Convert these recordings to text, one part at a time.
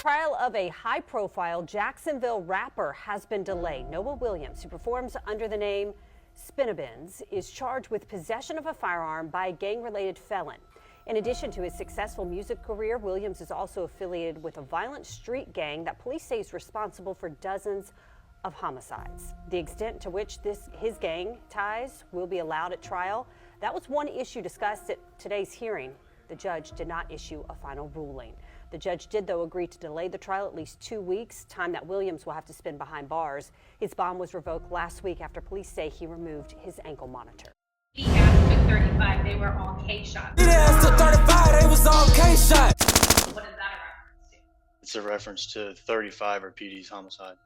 trial of a high-profile Jacksonville rapper has been delayed. Noah Williams, who performs under the name Spinabenz, is charged with possession of a firearm by a gang-related felon. In addition to his successful music career, Williams is also affiliated with a violent street gang that police say is responsible for dozens of homicides. The extent to which his gang ties will be allowed at trial, that was one issue discussed at today's hearing. The judge did not issue a final ruling. The judge did, though, agree to delay the trial at least 2 weeks, time that Williams will have to spend behind bars. His bond was revoked last week after police say he removed his ankle monitor. He asked took 35, they were all K shots. He asked took 35, they was all K shots. What is that a reference to? It's a reference to 35 or PD's homicide.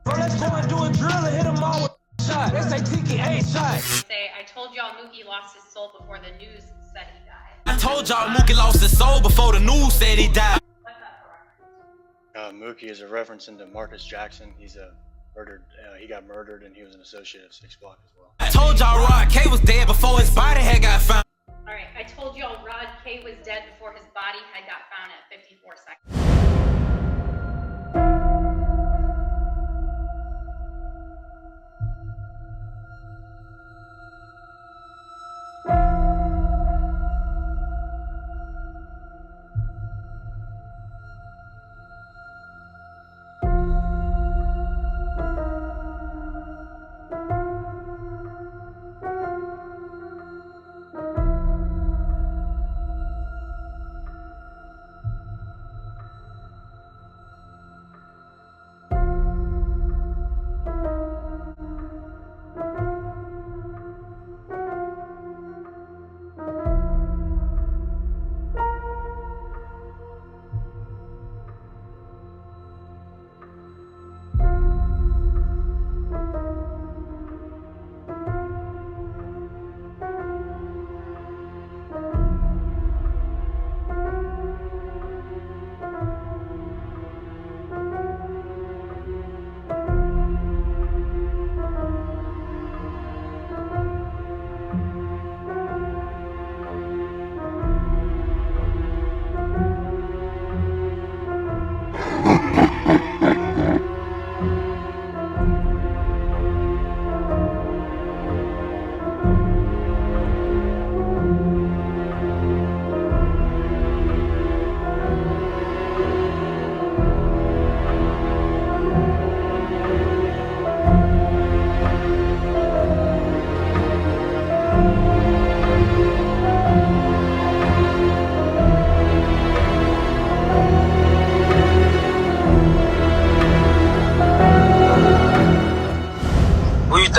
Bro, let's go and do a drill and hit them all with a shot. They say Tiki ain't shot. Say, I told y'all Mookie lost his soul before the news said he died. I told y'all Mookie lost his soul before the news said he died. What's that for reference? Mookie is a reference into Marcus Jackson. He's a murdered. He got murdered, and he was an associate of 6 Block as well. I told y'all Rod K was dead before his body had got found. All right, I told y'all Rod K was dead before his body had got found at 54 seconds.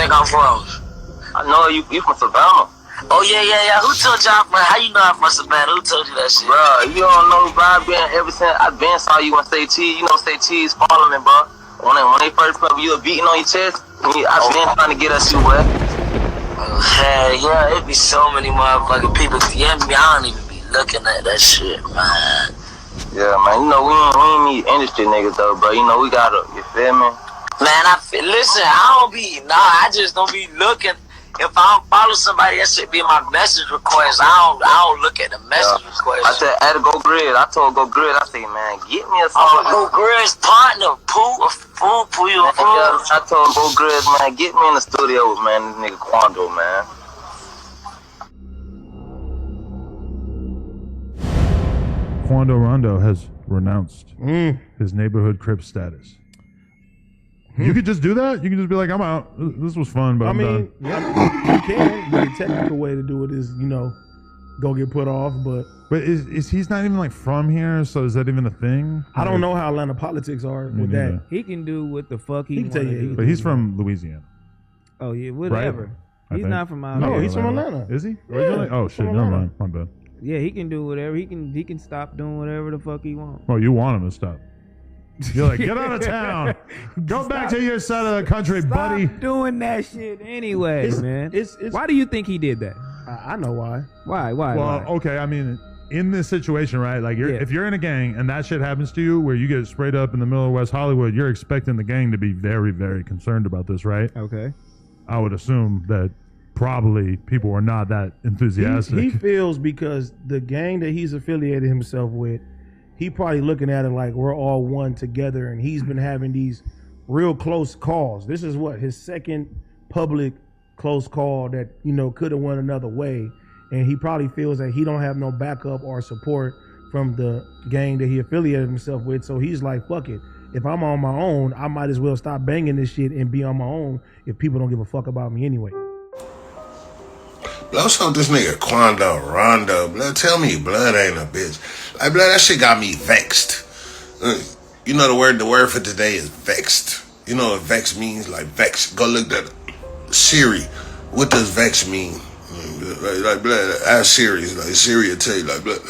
I'm from? I know you from Savannah. Oh yeah. Who told y'all from? How you know I'm from Savannah? Who told you that shit? Bro, you don't know, bro. I've been ever since I been saw you on State Cheese. You know State Cheese following me, bro. When they first put you were beating on your chest, I've been trying to get us you wet. Oh, hell yeah, it be so many motherfucking people. Yeah, me, I don't even be looking at that shit, man. Yeah, man. You know we ain't need industry niggas though, bro. You know we gotta. You feel me? Man, listen, I just don't be looking. If I don't follow somebody, that should be my message request. I don't look at the message request. I said, I had to go grid. I told Go Grid, I said, man, get me a song. Go Grid's partner, Pooh, you a fool. I told Go Grid, man, get me in the studio with, man, this nigga Quando, man. Quando Rondo has renounced his neighborhood Crip status. You could just do that? You can just be like, I'm out. This was fun, but I'm done. Yeah, you can. But the technical way to do it is, go get put off. But is he's not even like from here? So is that even a thing? I don't know how Atlanta politics are with that. He can do what the fuck he can tell you. But he's from Louisiana. Oh yeah, whatever. Right? He's not from out here. No, he's from Atlanta. Is he? Yeah, oh shit, never mind. My bad. Yeah, he can do whatever. He can stop doing whatever the fuck he wants. Well, you want him to stop. You're like, get out of town. Go back to your side of the country, buddy. Stop doing that shit anyway, man. Why do you think he did that? I know why. Why? Well, okay. I mean, in this situation, right? Like, if you're in a gang and that shit happens to you, where you get sprayed up in the middle of West Hollywood, you're expecting the gang to be very, very concerned about this, right? Okay. I would assume that probably people are not that enthusiastic. He feels because the gang that he's affiliated himself with, he probably looking at it like we're all one together, and he's been having these real close calls. This is what his second public close call that could have went another way, and he probably feels that he don't have no backup or support from the gang that he affiliated himself with. So he's like, fuck it. If I'm on my own, I might as well stop banging this shit and be on my own if people don't give a fuck about me anyway. Blood, what's up with this nigga Quando, Rondo? Blood, tell me blood ain't a bitch. Like, blood, that shit got me vexed. You know the word for today is vexed. You know what vex means? Like, vex. Go look at Siri. What does vex mean? Like blood, ask Siri. Like, Siri will tell you, like, blood.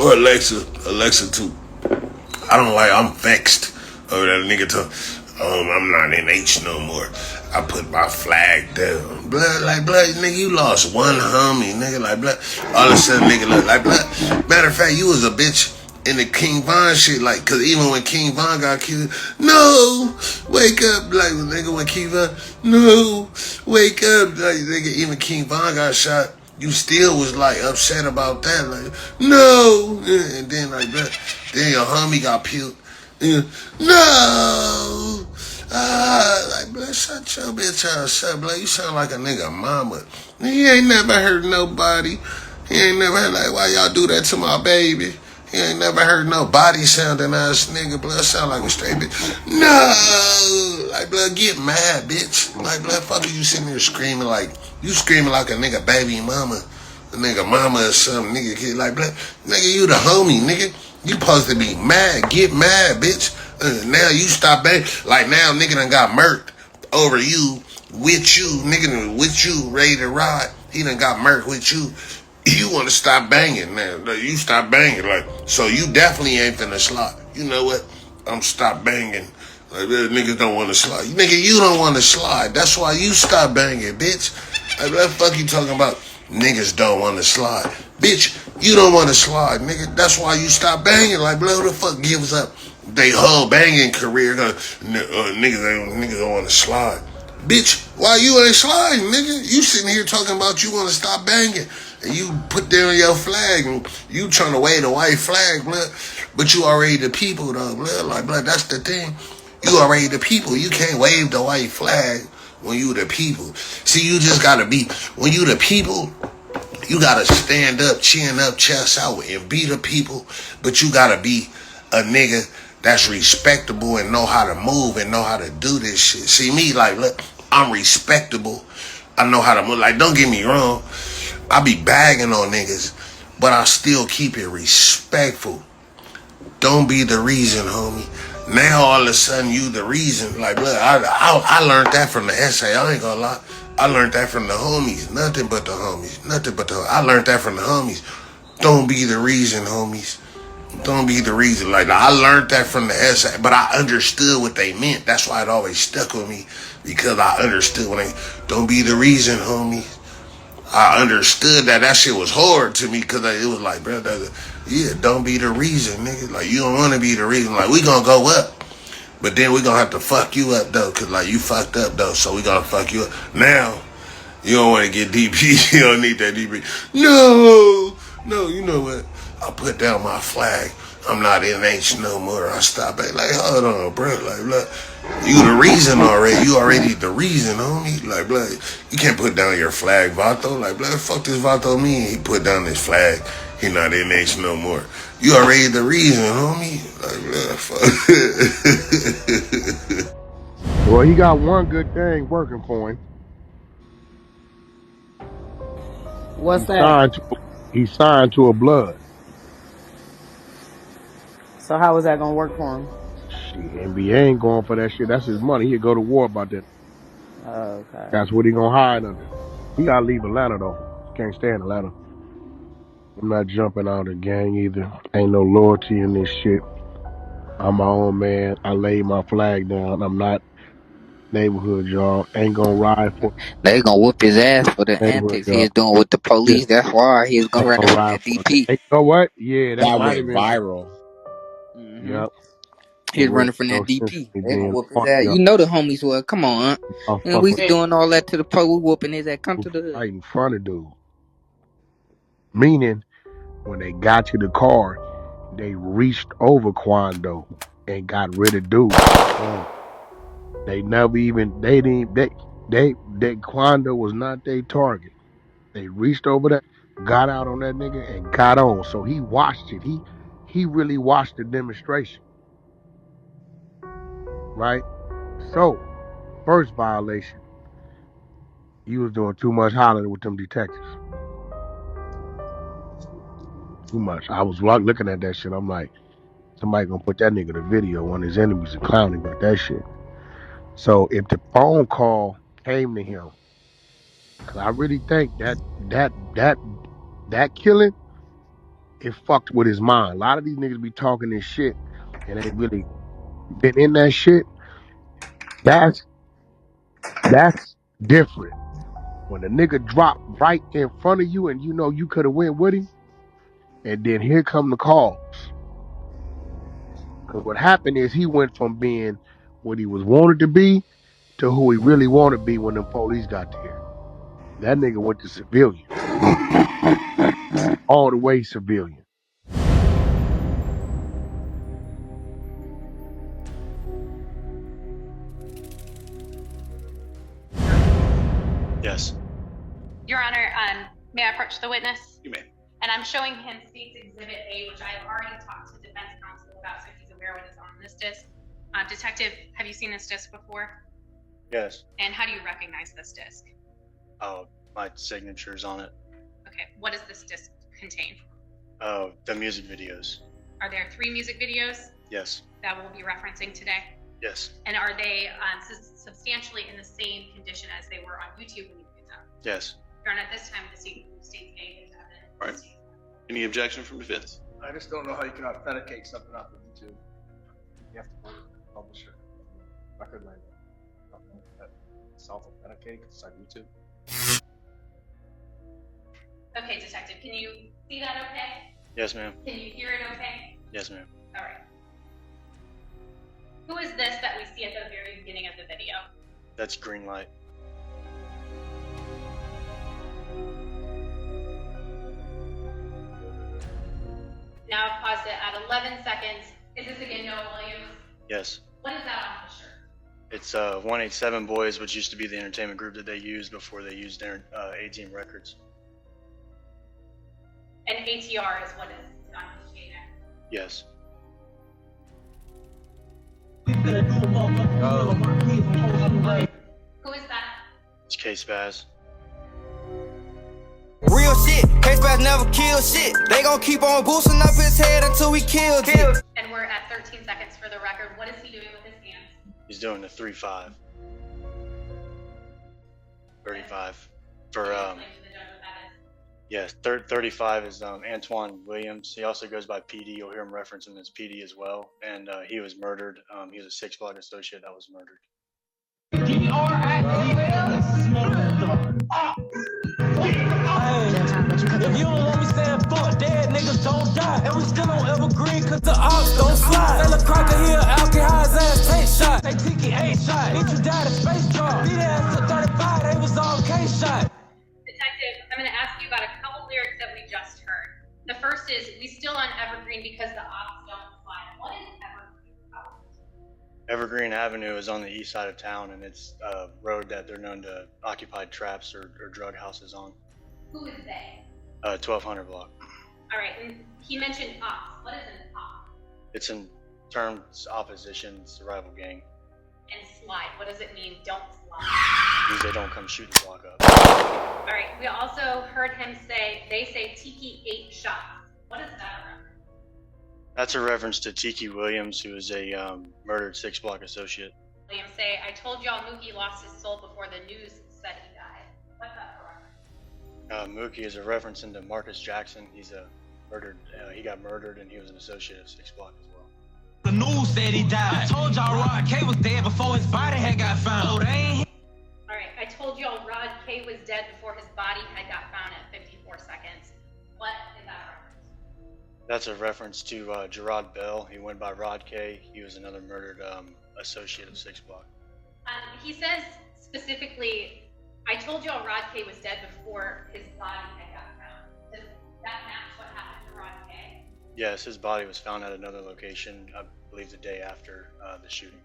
Or Alexa too. I'm vexed over that nigga talk. I'm not in H no more. I put my flag down. Blood, nigga, you lost one homie, nigga, like, blood. All of a sudden, nigga, look, like, blood. Matter of fact, you was a bitch in the King Von shit, like, cause even when King Von got killed, no, wake up, like, nigga, when King Von, no, wake up, like, nigga, even King Von got shot, you still was, like, upset about that, like, no, and then, like, blood, then your homie got peeled. No, like, blood, shut your bitch ass up, blood. You sound like a nigga mama. He ain't never hurt nobody. He ain't never heard, like, why y'all do that to my baby? He ain't never heard no body sounding ass nigga, blood. Sound like a straight bitch. No, like, blood, get mad, bitch. Like, blood, fuck you sitting here screaming like, you screaming like a nigga baby mama. A nigga mama or something, nigga kid. Like, blood, nigga, you the homie, nigga. You supposed to be mad. Get mad, bitch. Now you stop banging. Like, now nigga done got murked over you, with you. Nigga done with you, ready to ride. He done got murked with you. You want to stop banging now. Like, you stop banging. Like, so you definitely ain't finna slide. You know what? I'm stop banging. Like, niggas don't want to slide. Nigga, you don't want to slide. That's why you stop banging, bitch. Like, what the fuck you talking about? Niggas don't want to slide. Bitch, you don't want to slide, nigga. That's why you stop banging. Like, blood, who the fuck gives up they whole banging career? Niggas don't want to slide. Bitch, why you ain't sliding, nigga? You sitting here talking about you want to stop banging. And you put down your flag and you trying to wave the white flag, blood. But you already the people, though, blood. Like, blood, that's the thing. You already the people. You can't wave the white flag when you the people. See, you just gotta be, when you the people, you gotta stand up, chin up, chest out, and be the people. But you gotta be a nigga that's respectable and know how to move and know how to do this shit. See, me, like, look, I'm respectable. I know how to move. Like, don't get me wrong. I be bagging on niggas, but I still keep it respectful. Don't be the reason, homie. Now all of a sudden you the reason. Like, look, I learned that from the essay. I ain't gonna lie. I learned that from the homies. Nothing but the homies. Nothing but the homies. I learned that from the homies. Don't be the reason, homies. Don't be the reason. Like, I learned that from the essay, but I understood what they meant. That's why it always stuck with me, because I understood when they, don't be the reason, homie. I understood that shit was hard to me, because it was like, bro, yeah, don't be the reason, nigga. Like, you don't want to be the reason. Like, we gonna go up, but then we gonna have to fuck you up, though, because, like, you fucked up, though, so we gonna fuck you up. Now, you don't want to get DP. You don't need that DP. No, you know what? I put down my flag. I'm not in H no more. I stop at, like, hold on, bro. Like, look, you the reason already. You already the reason, homie. Like, blood, you can't put down your flag, Vato. Like, blood, fuck this Vato mean. He put down his flag. He not in H no more. You already the reason, homie. Like, blood, fuck. Well, he got one good thing working for him. What's that? He signed to a blood. So how is that gonna work for him? Shit, NBA ain't going for that shit. That's his money. He'll go to war about that. Okay. That's what he gonna hide under. He gotta leave Atlanta though. Can't stay in Atlanta. I'm not jumping out of the gang either. Ain't no loyalty in this shit. I'm my own man. I laid my flag down. I'm not neighborhood, y'all. Ain't gonna ride for. They gonna whoop his ass for the antics he is doing with the police. Yeah. That's why he's gonna run from that DP. You know what? Yeah, that That might have went been viral. Yep. He's running from that DP. They gonna whoop his ass. You know the homies were. Come on, huh? And we doing all that to the pro. We whooping his ass. Come to the hood. Right in front of dude. Meaning, when they got to the car, they reached over Quando and got rid of dude. They never even. They Quando was not their target. They reached over that, got out on that nigga, and got on. So he watched it. He really watched the demonstration. Right? So, first violation, you was doing too much hollering with them detectives. Too much. I was looking at that shit. I'm like, somebody gonna put that nigga to video on his enemies and clowning about that shit. So if the phone call came to him, cause I really think that killing, it fucked with his mind. A lot of these niggas be talking this shit and ain't really been in that shit. That's different. When the nigga drop right in front of you and you know you could have went with him, and then here come the calls. Because what happened is he went from being what he was wanted to be to who he really wanted to be when the police got there. That nigga went to civilian. All the way civilian. Yes. Your Honor, may I approach the witness? You may. And I'm showing him State's Exhibit A, which I've already talked to defense counsel about, so he's aware what is on this disc. Detective, have you seen this disc before? Yes. And how do you recognize this disc? Oh, my signature's on it. Okay, what does this disc contain? Oh, the music videos. Are there 3 music videos? Yes. That we'll be referencing today? Yes. And are they substantially in the same condition as they were on YouTube when you picked them? Yes. Your Honor, at this time, the State's A is evidence. Right. Any objection from defense? I just don't know how you can authenticate something off of YouTube. You have to go to the publisher. Record label. That self-authenticate, it's like YouTube. Okay, Detective, can you see that okay? Yes, ma'am. Can you hear it okay? Yes, ma'am. All right. Who is this that we see at the very beginning of the video? That's green light. Now I've paused it at 11 seconds. Is this again Noah Williams? Yes. What is that on his shirt? It's 187 Boys, which used to be the entertainment group that they used before they used their A-Team Records. And ATR is what is on his chain. Yes. Who is that? It's K-Spaz. Real shit, K-Spaz never kill shit. They gon' keep on boosting up his head until we kill it. And we're at 13 seconds for the record. What is he doing with his hands? He's doing the 3-5. 35. For, yes, 35 is Antoine Williams. He also goes by PD. You'll hear him reference him as PD as well. And he was murdered. He was a 6-block associate that was murdered. If you don't let me stand for dead niggas don't die. And we still on evergreen cause the ops don't slide. Sell a cracker here, alcohol his ass, take shot. They Tiki ain't shot. Need you died a space drop. Beat ass to 35, they was all K-shot. Detective, I'm gonna ask you about a couple lyrics that we just heard. The first is, we still on evergreen because the ops don't slide. What is evergreen about? Evergreen Avenue is on the east side of town, and it's a road that they're known to occupy traps or drug houses on. Who is they? 1200 block. All right, and he mentioned ops. What is an op? It's in terms opposition, it's a rival gang. And slide, what does it mean, don't slide? It means they don't come shoot the block up. All right, we also heard him say, they say Tiki 8 shots. What is that a reference? That's a reference to Tiki Williams, who is a murdered 6-block associate. William say, I told y'all Mookie lost his soul before the news said he died. What's that for reference? Mookie is a reference into Marcus Jackson. He's a murdered, he got murdered and he was an associate of 6-block as well. The news said he died. I told y'all Rod K was dead before his body had got found. Oh, they ain't. All right, I told y'all Rod K was dead before his body had got found at 54 seconds. What is that a reference? That's a reference to Gerard Bell. He went by Rod K. He was another murdered associate of 6 Block. He says specifically, I told y'all Rod K was dead before his body had got found. Does that match what happened to Rod K? Yes, his body was found at another location, I believe the day after the shooting.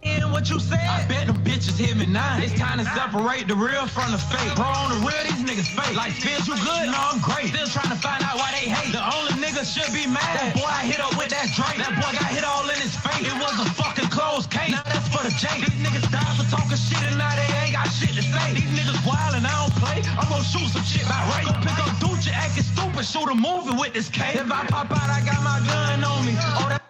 And what you said, I bet them bitches hit me now. It's time to separate the real from the fake. Bro, on the real, these niggas fake. Like, Fizz, you good? No, I'm great. Still trying to find out why they hate. The only nigga should be mad. That boy I hit up with that Drake. That boy got hit all in his face. It was a fucking closed case. Now that's for the Jake. These niggas died for talking shit and now they ain't got shit to say. These niggas wild and I don't play. I'm gonna shoot some shit by right. Go pick up Duce, acting stupid. Shoot a movie with this K. If I pop out, I got my gun on me. Oh, that.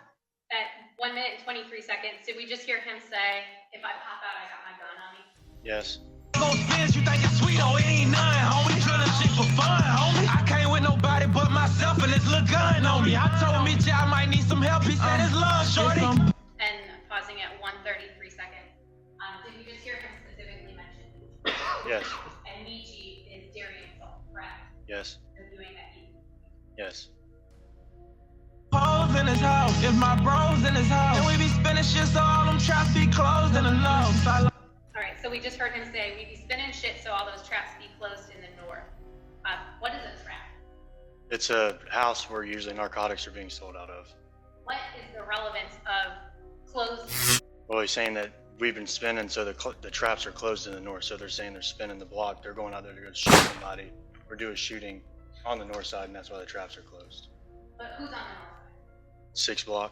At 1 minute and 23 seconds, did we just hear him say, if I pop out, I got my gun on me? Yes. Go spins, you think it's sweet, oh, it ain't none, homie. Drilling shit for fun, homie. I can't with nobody but myself and this little gun on me. I told Mitch I might need some help. He said it's love, shorty. And pausing at 1:33 seconds, did we just hear him specifically mention? Yes. And Michi is Darian Salt, correct? Yes. Reviewing that he. Yes. Hoes in his house, if my bros in his house, and we be spinning shit so all them traps be closed in the north. All right, so we just heard him say we be spinning shit so all those traps be closed in the north. What is a trap? It's a house where usually narcotics are being sold out of. What is the relevance of closed? Well, he's saying that we've been spinning, so the traps are closed in the north. So they're saying they're spinning the block. They're going out there to go shoot somebody or do a shooting on the north side, and that's why the traps are closed. But who's on the north side? 6 Block.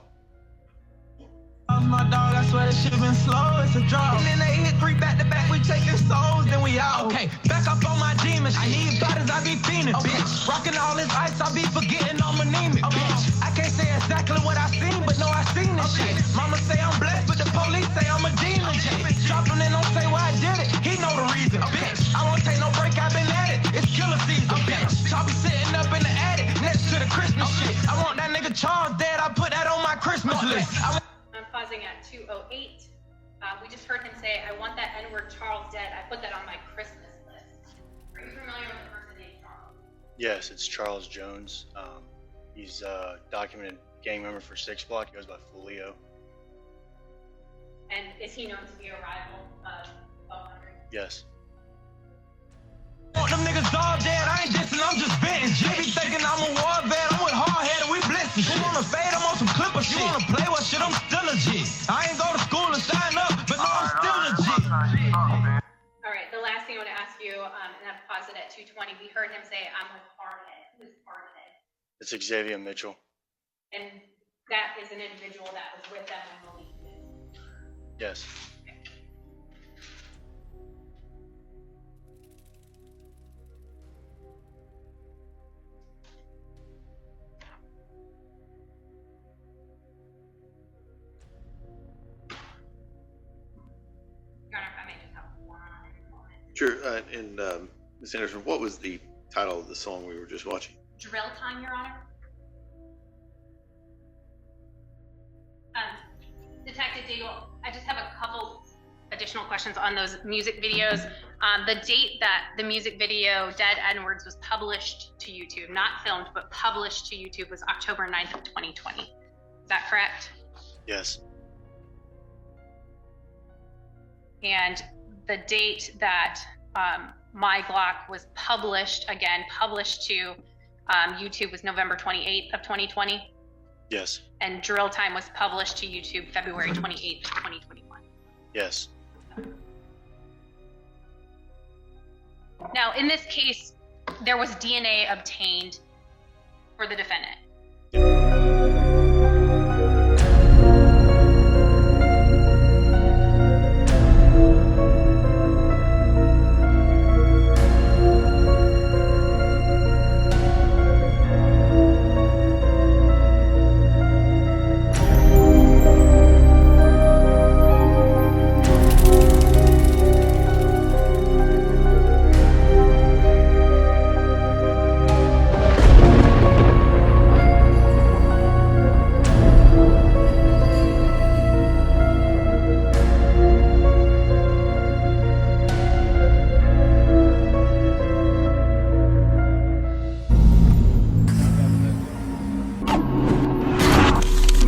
My dog, I swear this shit been slow, it's a draw. And then they hit 3 back to back, we taking souls, then we out. Okay, back up on my demons. I need bodies, I be fiending, bitch. Rocking all this ice, I be forgetting I'm anemic, bitch. I can't say exactly what I seen, but know I seen this shit. Mama say I'm blessed, but the police say I'm a demon. Drop him and don't say why I did it. He know the reason, bitch. I won't take no break, I've been at it. It's killer season, bitch. Choppy sitting up in the attic, next to the Christmas shit. I want that nigga Charles dead, I put that on my Christmas list. I'm pausing at 2:08. We just heard him say, I want that N-word Charles dead. I put that on my Christmas list. Are you familiar with the person named Charles? Yes, it's Charles Jones. He's a documented gang member for 6 Block. He goes by Folio. And is he known to be a rival of 1200? Yes. Want them niggas all dead, I ain't dissing, I'm just venting. Jay be thinking I'm a war vet, I'm with hard head and we blitzing. Who wanna fade, I'm on some clipper shit. You wanna play with shit, I'm still legit. I ain't go to school and sign up, but no, I'm still legit. All right, the last thing I want to ask you, and I've paused it at 2:20, we heard him say, I'm with Hardhead. Who's Hardhead? It's Xavier Mitchell. And that is an individual that was with them when Malik did. Yes. Sure, and Ms. Anderson, what was the title of the song we were just watching? Drill Time, Your Honor. Detective Deagle, I just have a couple additional questions on those music videos. The date that the music video Dead N-Words was published to YouTube, not filmed, but published to YouTube, was October 9th of 2020. Is that correct? Yes. And the date that My Glock was published to YouTube was November 28th of 2020. Yes. And Drill Time was published to YouTube February 28th of 2021. Yes. Now, in this case, there was DNA obtained for the defendant.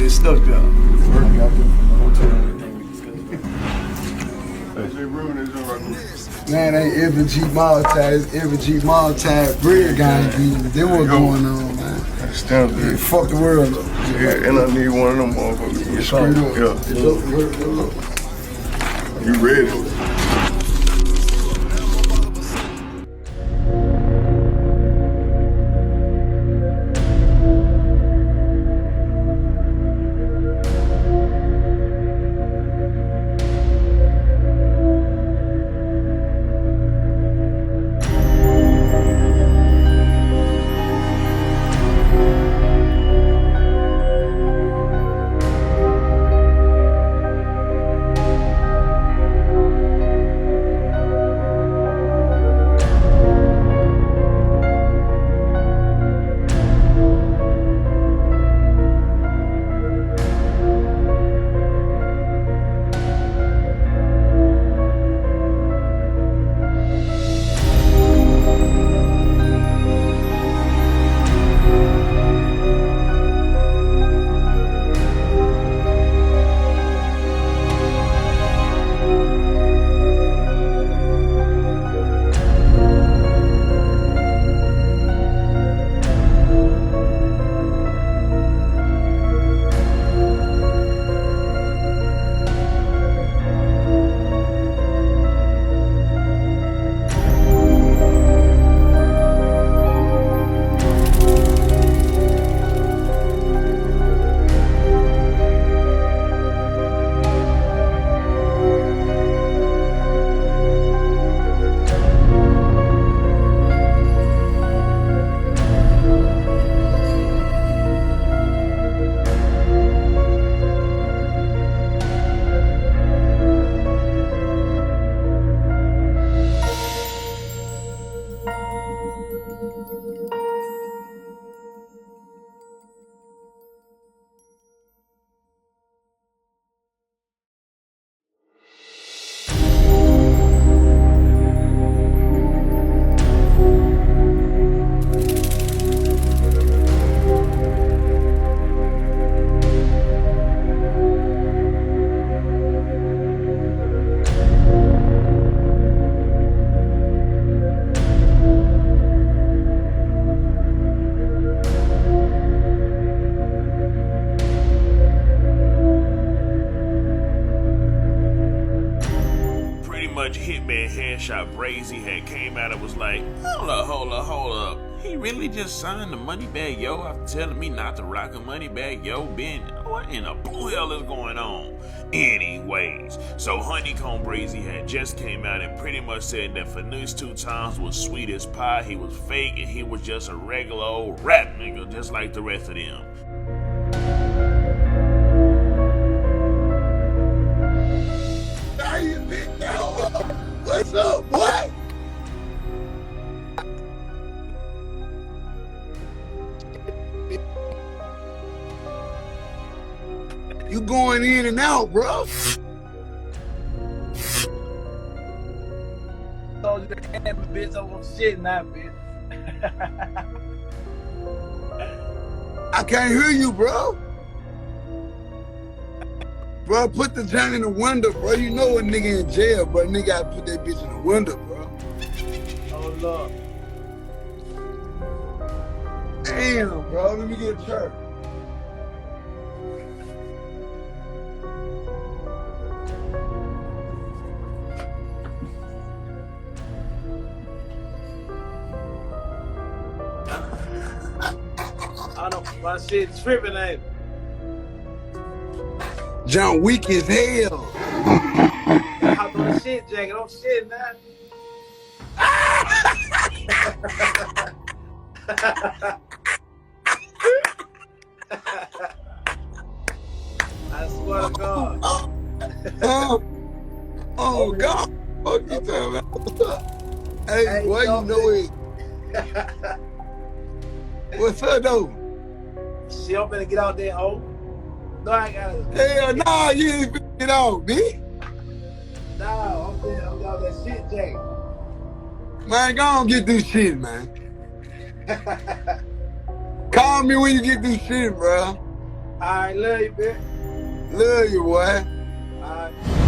this stuff down. Man, ain't every G Maltese, bread gang beating. They what's going on, man. Yeah, fuck the world up. Yeah, and I need one of them motherfuckers. Yeah, straight up. Yeah. You ready? Hitman Headshot Brazy had came out and was like, hold up. He really just signed the money bag, yo, after telling me not to rock a money bag, yo, Ben. What in the blue hell is going on? Anyways, so HoneyKomb Brazy had just came out and pretty much said that Finesse2x was sweet as pie, he was fake, and he was just a regular old rap nigga, just like the rest of them. What's up, boy? You going in and out, bro? Told you to have a bitch on shit now, bitch. I can't hear you, bro. Bro, put the joint in the window, bro. You know a nigga in jail, bro. Nigga gotta put that bitch in the window, bro. Oh, Lord. Damn, bro. Let me get a church. I don't, my shit tripping, ain't it? John weak as hell. I hopped on the shit jacket. I'm shit now. I swear to God. Oh God. Fuck you talking about? Hey, boy, you know it. What's up, though? Shit, I'm finna get out there, ho. No, I gotta. Hell nah, you ain't finna get out, bitch. Nah, I'm out that shit jacket. Man, go on get this shit, man. Call me when you get this shit, bro. All right, love you, bitch. Love you, boy. All right.